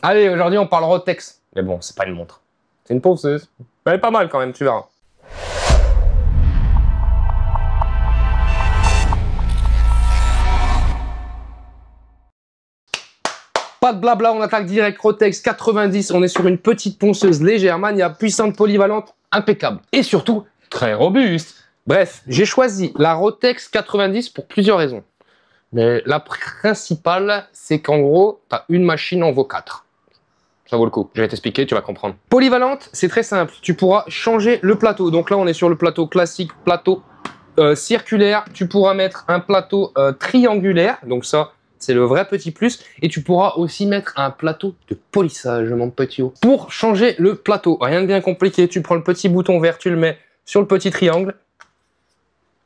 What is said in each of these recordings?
Allez, aujourd'hui on parle Rotex. Mais bon, c'est pas une montre. C'est une ponceuse. Elle est pas mal quand même, tu verras. Pas de blabla, on attaque direct. Rotex 90, on est sur une petite ponceuse légère, maniable, puissante, polyvalente, impeccable. Et surtout, très robuste. Bref, j'ai choisi la Rotex 90 pour plusieurs raisons. Mais la principale, c'est qu'en gros, tu as une machine en vaut 4. Ça vaut le coup, je vais t'expliquer, tu vas comprendre. Polyvalente, c'est très simple. Tu pourras changer le plateau. Donc là, on est sur le plateau classique, plateau circulaire. Tu pourras mettre un plateau triangulaire. Donc ça, c'est le vrai petit plus. Et tu pourras aussi mettre un plateau de polissage, mon petit haut. Pour changer le plateau, rien de bien compliqué. Tu prends le petit bouton vert, tu le mets sur le petit triangle.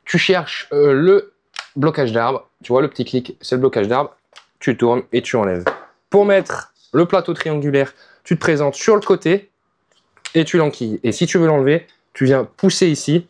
Tu cherches le blocage d'arbre. Tu vois, le petit clic, c'est le blocage d'arbre. Tu tournes et tu enlèves. Pour mettre le plateau triangulaire, tu te présentes sur le côté et tu l'enquilles. Et si tu veux l'enlever, tu viens pousser ici,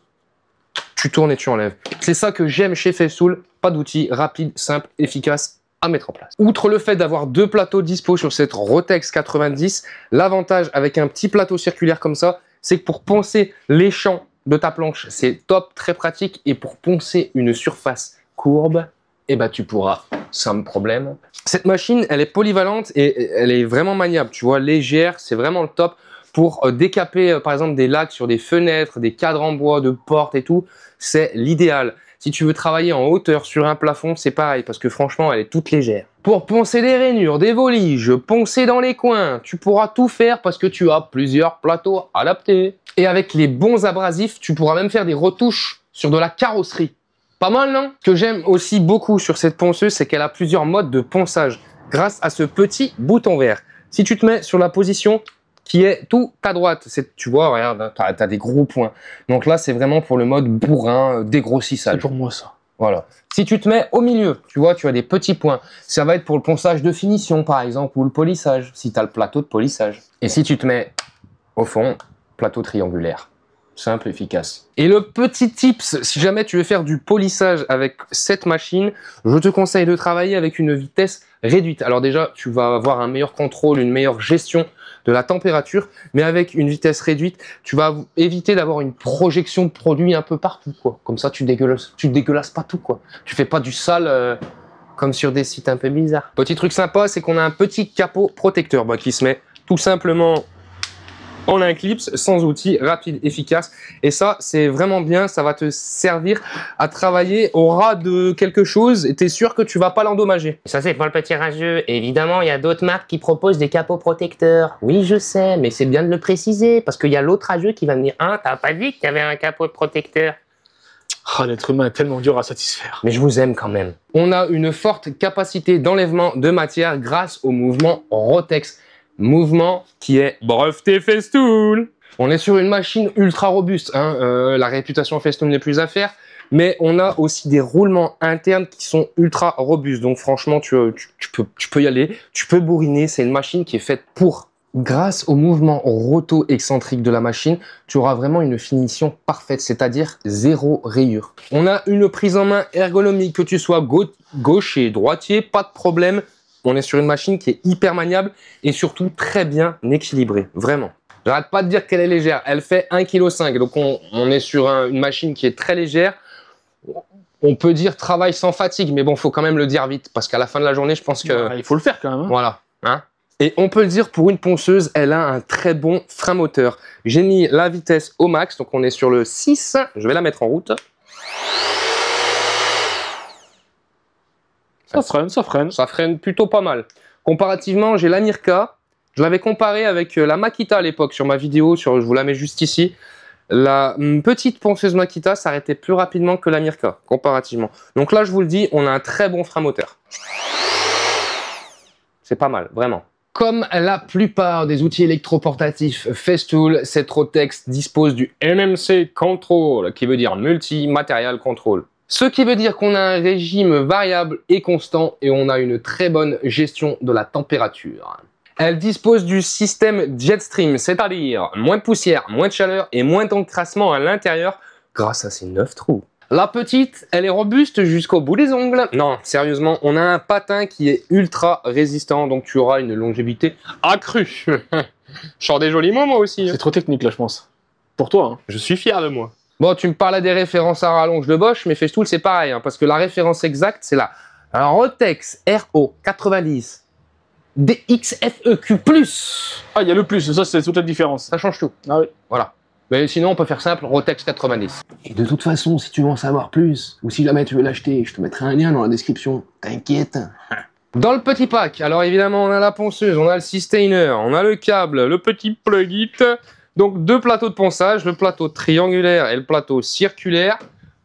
tu tournes et tu enlèves. C'est ça que j'aime chez Festool. Pas d'outil, rapide, simple, efficace à mettre en place. Outre le fait d'avoir deux plateaux dispo sur cette Rotex 90, l'avantage avec un petit plateau circulaire comme ça, c'est que pour poncer les champs de ta planche, c'est top, très pratique. Et pour poncer une surface courbe, eh ben, tu pourras sans problème. Cette machine, elle est polyvalente et elle est vraiment maniable, tu vois, légère, c'est vraiment le top pour décaper par exemple des lacs sur des fenêtres, des cadres en bois, de portes et tout, c'est l'idéal. Si tu veux travailler en hauteur sur un plafond, c'est pareil parce que franchement, elle est toute légère. Pour poncer des rainures, des voliges, poncer dans les coins, tu pourras tout faire parce que tu as plusieurs plateaux adaptés. Et avec les bons abrasifs, tu pourras même faire des retouches sur de la carrosserie. Pas mal, non? Ce que j'aime aussi beaucoup sur cette ponceuse, c'est qu'elle a plusieurs modes de ponçage grâce à ce petit bouton vert. Si tu te mets sur la position qui est tout à droite, tu vois, regarde, tu as des gros points. Donc là, c'est vraiment pour le mode bourrin, dégrossissage. C'est pour moi ça. Voilà. Si tu te mets au milieu, tu vois, tu as des petits points. Ça va être pour le ponçage de finition, par exemple, ou le polissage, si tu as le plateau de polissage. Et si tu te mets au fond, plateau triangulaire. Simple, efficace. Et le petit tips, si jamais tu veux faire du polissage avec cette machine, je te conseille de travailler avec une vitesse réduite. Alors déjà, tu vas avoir un meilleur contrôle, une meilleure gestion de la température, mais avec une vitesse réduite, tu vas éviter d'avoir une projection de produit un peu partout, quoi. Comme ça, tu dégueulasses pas tout, quoi. Tu fais pas du sale comme sur des sites un peu bizarres. Petit truc sympa, c'est qu'on a un petit capot protecteur qui se met tout simplement en un clips, sans outil, rapide, efficace. Et ça, c'est vraiment bien. Ça va te servir à travailler au ras de quelque chose et tu es sûr que tu vas pas l'endommager. Ça, c'est pour le petit rageux. Évidemment, il y a d'autres marques qui proposent des capots protecteurs. Oui, je sais, mais c'est bien de le préciser parce qu'il y a l'autre rageux qui va me dire « Ah, t'as pas dit qu'il y avait un capot protecteur ?» Ah, l'être humain est tellement dur à satisfaire. Mais je vous aime quand même. On a une forte capacité d'enlèvement de matière grâce au mouvement Rotex. Mouvement qui est breveté Festool. On est sur une machine ultra robuste, hein. La réputation Festool n'est plus à faire, mais on a aussi des roulements internes qui sont ultra robustes. Donc franchement, tu peux y aller, tu peux bourriner. C'est une machine qui est faite pour. Grâce au mouvement roto-excentrique de la machine, tu auras vraiment une finition parfaite, c'est-à-dire zéro rayure. On a une prise en main ergonomique, que tu sois gaucher, droitier, pas de problème. On est sur une machine qui est hyper maniable et surtout très bien équilibrée, vraiment. J'arrête pas de dire qu'elle est légère, elle fait 1,5 kg, donc on est sur une machine qui est très légère. On peut dire travail sans fatigue, mais bon, faut quand même le dire vite, parce qu'à la fin de la journée, je pense que... Ouais, il faut le faire quand même. Hein. Voilà. Hein. Et on peut le dire, pour une ponceuse, elle a un très bon frein moteur. J'ai mis la vitesse au max, donc on est sur le 6, je vais la mettre en route. Ça freine. Ça freine plutôt pas mal. Comparativement, j'ai la Mirka. Je l'avais comparé avec la Makita à l'époque sur ma vidéo. Je vous la mets juste ici. La petite ponceuse Makita s'arrêtait plus rapidement que la Mirka, comparativement. Donc là, je vous le dis, on a un très bon frein moteur. C'est pas mal, vraiment. Comme la plupart des outils électroportatifs Festool, cette Rotex dispose du MMC Control, qui veut dire Multi Material Control. Ce qui veut dire qu'on a un régime variable et constant et on a une très bonne gestion de la température. Elle dispose du système Jetstream, c'est-à-dire moins de poussière, moins de chaleur et moins d'encrassement à l'intérieur grâce à ses 9 trous. La petite, elle est robuste jusqu'au bout des ongles. Non, sérieusement, on a un patin qui est ultra résistant, donc tu auras une longévité accrue. Je sors des jolis mots, moi aussi. C'est trop technique, là, je pense. Pour toi, hein. Je suis fier de moi. Bon, tu me parlais des références à rallonge de Bosch, mais Festool, c'est pareil, hein, parce que la référence exacte, c'est la Rotex RO 90 DXFEQ+. Ah, il y a le plus, ça, c'est toute la différence. Ça change tout. Ah oui. Voilà. Mais sinon, on peut faire simple, Rotex 90. Et de toute façon, si tu veux en savoir plus, ou si jamais tu veux l'acheter, je te mettrai un lien dans la description. T'inquiète. Dans le petit pack, alors évidemment, on a la ponceuse, on a le sustainer, on a le câble, le petit plug-it. Donc, 2 plateaux de ponçage, le plateau triangulaire et le plateau circulaire.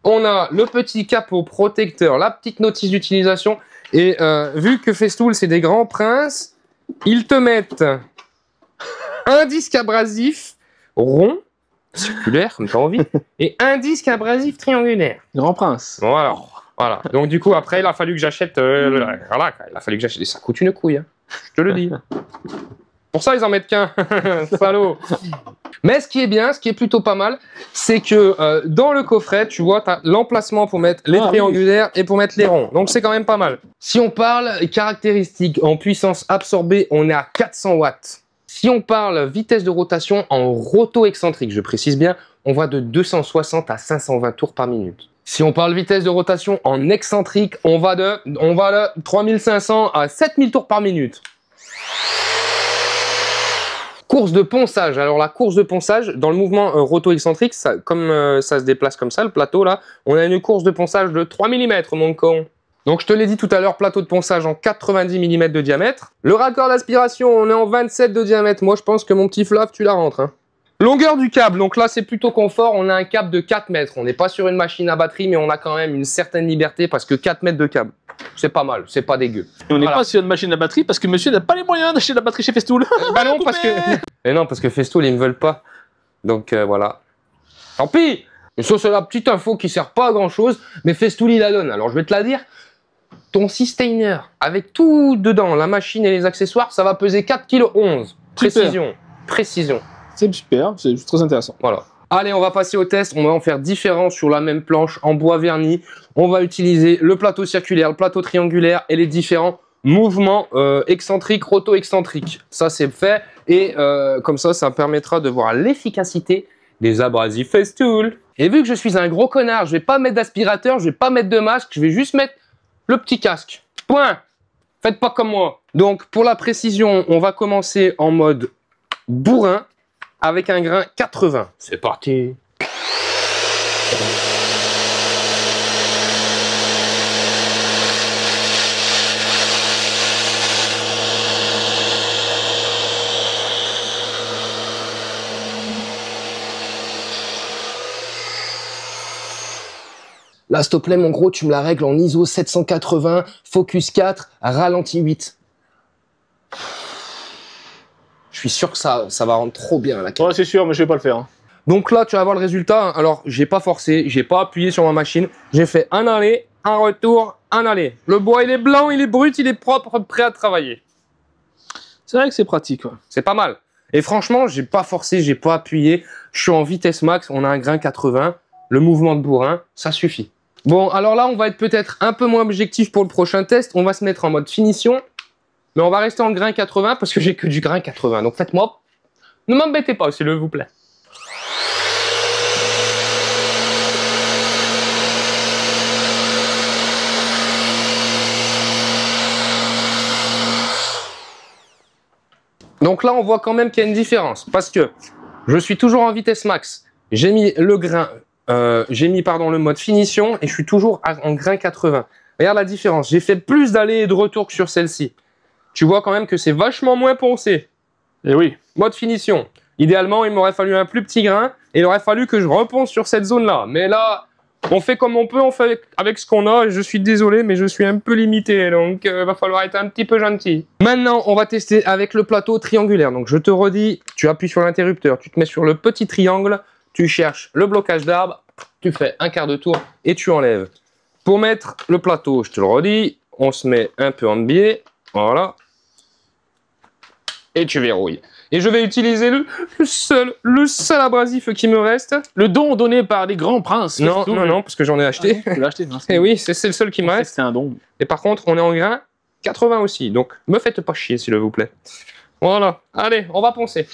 On a le petit capot protecteur, la petite notice d'utilisation. Et vu que Festool, c'est des grands princes, ils te mettent un disque abrasif rond, circulaire, comme tu as envie, et un disque abrasif triangulaire. Grand prince. Voilà. Voilà. Donc du coup, après, il a fallu que j'achète... voilà, il a fallu que j'achète... Ça coûte une couille, hein. Je te le dis. Pour ça, ils en mettent qu'un. Salaud. Mais ce qui est bien, ce qui est plutôt pas mal, c'est que dans le coffret, tu vois, tu as l'emplacement pour mettre les triangulaires et pour mettre les ronds. Donc c'est quand même pas mal. Si on parle caractéristiques en puissance absorbée, on est à 400 watts. Si on parle vitesse de rotation en roto-excentrique, je précise bien, on va de 260 à 520 tours par minute. Si on parle vitesse de rotation en excentrique, on va de 3500 à 7000 tours par minute. Course de ponçage. Alors la course de ponçage, dans le mouvement roto-excentrique, comme ça se déplace comme ça, le plateau là, on a une course de ponçage de 3 mm, mon con. Donc je te l'ai dit tout à l'heure, plateau de ponçage en 90 mm de diamètre. Le raccord d'aspiration, on est en 27 de diamètre. Moi je pense que mon petit Flav, tu la rentres, hein. Longueur du câble, donc là c'est plutôt confort, on a un câble de 4 mètres. On n'est pas sur une machine à batterie, mais on a quand même une certaine liberté parce que 4 mètres de câble, c'est pas mal, c'est pas dégueu. Et on n'est pas sur une machine à batterie parce que monsieur n'a pas les moyens d'acheter la batterie chez Festool. Bah non, parce que... Et non, parce que Festool, ils me veulent pas. Donc voilà. Tant pis. Et ça, c'est la petite info qui sert pas à grand chose, mais Festool, il la donne. Alors je vais te la dire. Ton sustainer, avec tout dedans, la machine et les accessoires, ça va peser 4,11 kg. Précision. Précision. C'est super, c'est très intéressant. Voilà. Allez, on va passer au test. On va en faire différents sur la même planche en bois verni. On va utiliser le plateau circulaire, le plateau triangulaire et les différents mouvements excentriques, roto-excentriques. Ça, c'est fait. Et comme ça, ça permettra de voir l'efficacité des abrasifs Festool. Et vu que je suis un gros connard, je vais pas mettre d'aspirateur, je vais pas mettre de masque, je vais juste mettre le petit casque. Point. Faites pas comme moi. Donc, pour la précision, on va commencer en mode bourrin avec un grain 80. C'est parti. Là, s'il te plaît, mon gros, tu me la règles en ISO 780, focus 4, ralenti 8. Je suis sûr que ça va rendre trop bien la Ouais, c'est sûr, mais je vais pas le faire. Hein. Donc là, tu vas voir le résultat. Alors, j'ai pas forcé, j'ai pas appuyé sur ma machine. J'ai fait un aller, un retour, un aller. Le bois, il est blanc, il est brut, il est propre, prêt à travailler. C'est vrai que c'est pratique. Ouais. C'est pas mal. Et franchement, j'ai pas forcé, j'ai pas appuyé. Je suis en vitesse max, on a un grain 80. Le mouvement de bourrin, ça suffit. Bon, alors là, on va être peut-être un peu moins objectif pour le prochain test. On va se mettre en mode finition. Mais on va rester en grain 80 parce que j'ai que du grain 80. Donc faites-moi... Ne m'embêtez pas, s'il vous plaît. Donc là, on voit quand même qu'il y a une différence. Parce que je suis toujours en vitesse max. J'ai mis le grain... le mode finition et je suis toujours en grain 80. Regarde la différence. J'ai fait plus d'allers et de retour que sur celle-ci. Tu vois quand même que c'est vachement moins poncé. Et oui. Mode finition. Idéalement, il m'aurait fallu un plus petit grain et il aurait fallu que je reponce sur cette zone-là. Mais là, on fait comme on peut, on fait avec ce qu'on a. Je suis désolé, mais je suis un peu limité. Donc, va falloir être un petit peu gentil. Maintenant, on va tester avec le plateau triangulaire. Donc, je te redis, tu appuies sur l'interrupteur, tu te mets sur le petit triangle, tu cherches le blocage d'arbre, tu fais un quart de tour et tu enlèves. Pour mettre le plateau, je te le redis, on se met un peu en biais. Voilà. et tu verrouilles. Et je vais utiliser le seul abrasif qui me reste. Le don donné par les grands princes. Non, non, non, parce que j'en ai acheté. Tu l'as acheté, non? Et oui, c'est le seul qui me reste. C'est un don. Et par contre, on est en grain 80 aussi. Donc, me faites pas chier, s'il vous plaît. Voilà. Allez, on va poncer.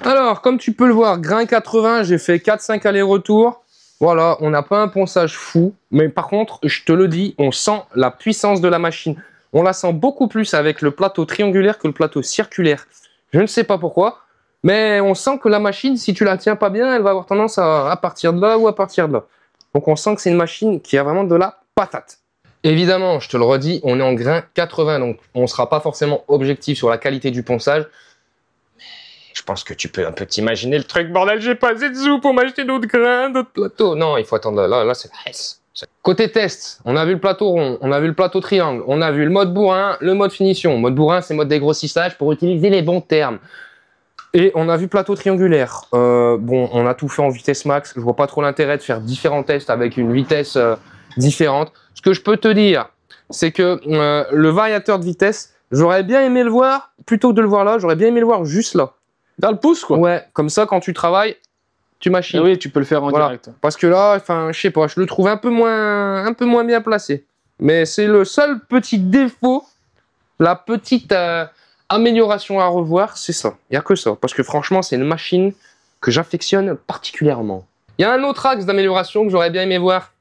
Alors, comme tu peux le voir, grain 80, j'ai fait 4-5 allers-retours. Voilà, on n'a pas un ponçage fou. Mais par contre, je te le dis, on sent la puissance de la machine. On la sent beaucoup plus avec le plateau triangulaire que le plateau circulaire. Je ne sais pas pourquoi. Mais on sent que la machine, si tu la tiens pas bien, elle va avoir tendance à partir de là ou à partir de là. Donc on sent que c'est une machine qui a vraiment de la patate. Évidemment, je te le redis, on est en grain 80, donc on ne sera pas forcément objectif sur la qualité du ponçage. Je pense que tu peux un peu t'imaginer le truc, bordel, j'ai pas assez de sous pour m'acheter d'autres grains, d'autres plateaux. Non, il faut attendre, là c'est la S. Côté test, on a vu le plateau rond, on a vu le plateau triangle, on a vu le mode bourrin, le mode finition. Mode bourrin, c'est mode dégrossissage pour utiliser les bons termes. Et on a vu plateau triangulaire. Bon, on a tout fait en vitesse max. Je vois pas trop l'intérêt de faire différents tests avec une vitesse différente. Ce que je peux te dire, c'est que le variateur de vitesse, j'aurais bien aimé le voir, plutôt que de le voir là, j'aurais bien aimé le voir juste là. Dans le pouce, quoi. Ouais, comme ça, quand tu travailles, tu machines. Ah oui, tu peux le faire en direct. Parce que là, enfin, je sais pas, je le trouve un peu moins bien placé. Mais c'est le seul petit défaut, la petite amélioration à revoir, c'est ça. Il n'y a que ça. Parce que franchement, c'est une machine que j'affectionne particulièrement. Il y a un autre axe d'amélioration que j'aurais bien aimé voir.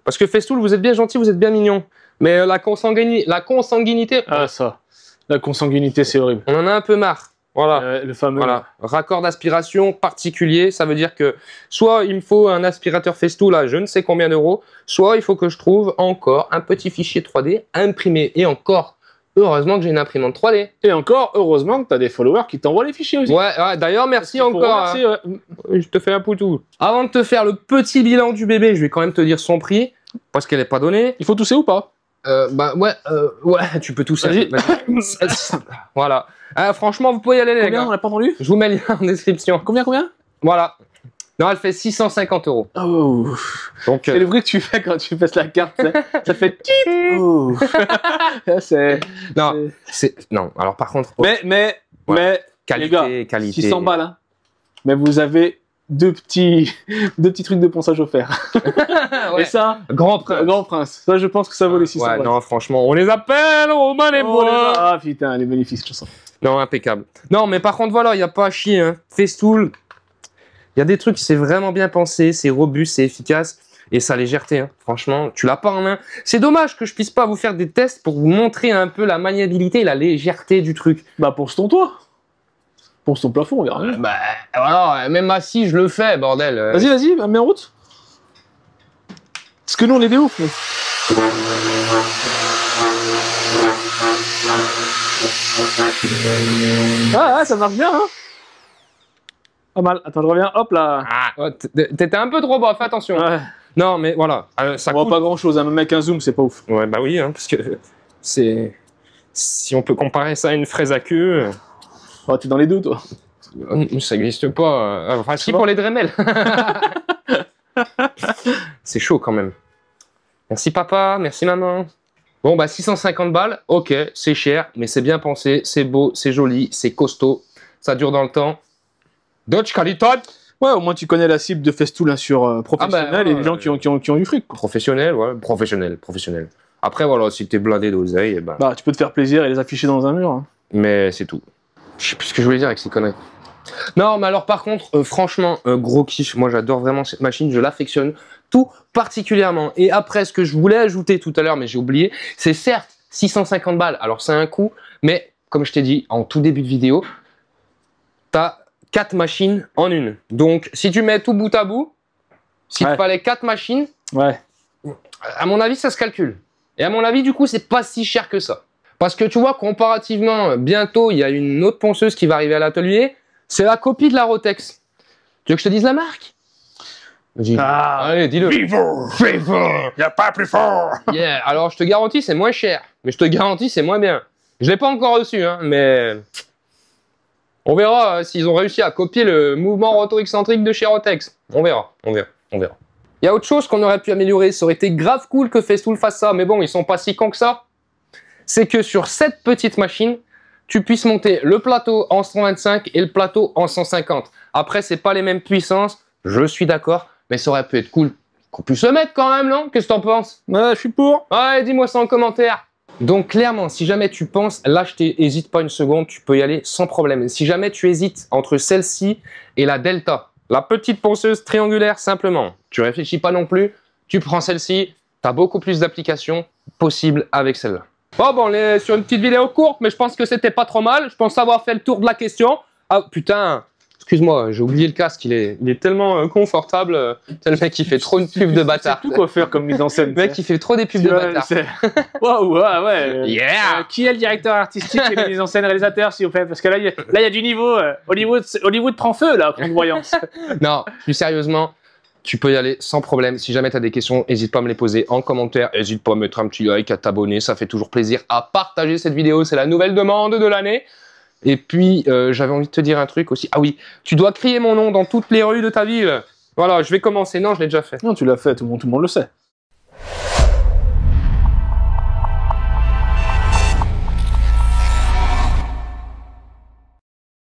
Parce que Festool, vous êtes bien gentil, vous êtes bien mignon. Mais la consanguinité... Ah, ça. La consanguinité, c'est horrible. On en a un peu marre. Voilà. Le fameux. Voilà. Raccord d'aspiration particulier, ça veut dire que soit il me faut un aspirateur Festool à je ne sais combien d'euros, soit il faut que je trouve encore un petit fichier 3D imprimé. Et encore, heureusement que j'ai une imprimante 3D. Et encore, heureusement que tu as des followers qui t'envoient les fichiers aussi. Ouais, d'ailleurs, merci encore. Remercier, Je te fais un poutou. Avant de te faire le petit bilan du bébé, je vais quand même te dire son prix, parce qu'elle n'est pas donnée. Il faut tousser ou pas? Ouais, tu peux tousser. Vas-y. Voilà. Franchement, vous pouvez y aller, les Combien? gars. On l'a pas entendu? Je vous mets le lien en description. Combien? Voilà. Non, elle fait 650 €. Oh. Donc, C'est le bruit que tu fais quand tu passes la carte. Ça fait tit. Oh. C'est. non, alors par contre, Mais, qualité, les gars, qualité. 600 balles, hein. Mais vous avez deux petits trucs de ponçage offerts. Ouais. Et ça, Grand prince. Grand Prince. Ça, je pense que ça vaut les 600 Ouais, balles. non, franchement, on les appelle Romain et Bois. Ah putain, les bénéfices, chanson. Non, impeccable. Non, mais par contre, voilà, il n'y a pas à chier. Hein. Festool, il y a des trucs, c'est vraiment bien pensé, c'est robuste, c'est efficace. Et sa légèreté, hein. Franchement, tu l'as pas en main. C'est dommage que je puisse pas vous faire des tests pour vous montrer un peu la maniabilité et la légèreté du truc. Bah, ponce ton toit. Ponce ton plafond, on verra rien. Bah, voilà, même assis, je le fais, bordel. Vas-y, mets en route. Parce que nous, on est des ouf, nous. Ah, ça marche bien, hein. Pas mal. Attends, je reviens. Hop là. Ah, t'étais un peu trop bas, fais attention. Ouais. Non, mais voilà, ça On voit coûte. pas grand chose, hein. Même avec un zoom, c'est pas ouf. Ouais, bah oui, hein, parce que c'est... Si on peut comparer ça à une fraise à queue... Oh, t'es dans les deux, toi. Ça n'existe pas. Enfin, si bon. pour les Dremel. C'est chaud quand même. Merci papa, merci maman. Bon, bah 650 balles, ok, c'est cher, mais c'est bien pensé, c'est beau, c'est joli, c'est costaud, ça dure dans le temps. Dodge qualité. Ouais, au moins tu connais la cible de Festool, hein, sur professionnel et les gens qui ont du fric, quoi. Professionnel, ouais, professionnel. Après, voilà, si t'es blindé d'oseille, bah... Bah, tu peux te faire plaisir et les afficher dans un mur, hein. Mais c'est tout. Je sais plus ce que je voulais dire avec ces conneries. Non, mais alors par contre, franchement, gros kiff. Moi, j'adore vraiment cette machine. Je l'affectionne tout particulièrement. Et après, ce que je voulais ajouter tout à l'heure, mais j'ai oublié, c'est certes 650 balles. Alors, c'est un coût, mais comme je t'ai dit en tout début de vidéo, t'as 4 machines en une. Donc, si tu mets tout bout à bout, s'il te fallait 4 machines, ouais, à mon avis, ça se calcule. Et à mon avis, du coup, c'est pas si cher que ça. Parce que tu vois, comparativement, bientôt, il y a une autre ponceuse qui va arriver à l'atelier. C'est la copie de la Rotex. Tu veux que je te dise la marque? Allez, dis-le. Fever. Y a pas plus fort. Yeah. Alors, je te garantis, c'est moins cher. Mais je te garantis, c'est moins bien. Je l'ai pas encore reçu, hein, mais on verra s'ils ont réussi à copier le mouvement roto-excentrique de chez Rotex. On verra. Il y a autre chose qu'on aurait pu améliorer, ça aurait été grave cool que Festool fasse ça, mais bon, ils sont pas si cons que ça. C'est que sur cette petite machine, tu puisses monter le plateau en 125 et le plateau en 150. Après, c'est pas les mêmes puissances, je suis d'accord, mais ça aurait pu être cool qu'on puisse le mettre quand même, non? Qu'est-ce que t'en penses? Ouais, je suis pour. Ouais, dis-moi ça en commentaire. Donc clairement, si jamais tu penses l'acheter, hésite pas une seconde, tu peux y aller sans problème. Si jamais tu hésites entre celle-ci et la Delta, la petite ponceuse triangulaire simplement, tu réfléchis pas non plus, tu prends celle-ci, tu as beaucoup plus d'applications possibles avec celle-là. Bon, on est sur une petite vidéo courte, mais je pense que c'était pas trop mal. Je pense avoir fait le tour de la question. Ah putain, excuse-moi, j'ai oublié le casque, il est tellement confortable. C'est le mec qui fait trop une pub de bâtard. C'est tout quoi faire comme mise en scène. Le mec qui fait trop des pubs de bâtard. Waouh, ouais. Yeah. Qui est le directeur artistique et le mise en scène réalisateur, s'il vous plaît? Parce que là, il y a du niveau. Hollywood prend feu, là, pour une voyance. Non, plus sérieusement, tu peux y aller sans problème. Si jamais tu as des questions, n'hésite pas à me les poser en commentaire. N'hésite pas à mettre un petit like, à t'abonner. Ça fait toujours plaisir à partager cette vidéo. C'est la nouvelle demande de l'année. Et puis, j'avais envie de te dire un truc aussi. Ah oui, tu dois crier mon nom dans toutes les rues de ta ville. Voilà, je vais commencer. Non, je l'ai déjà fait. Non, tu l'as fait, tout le monde le sait.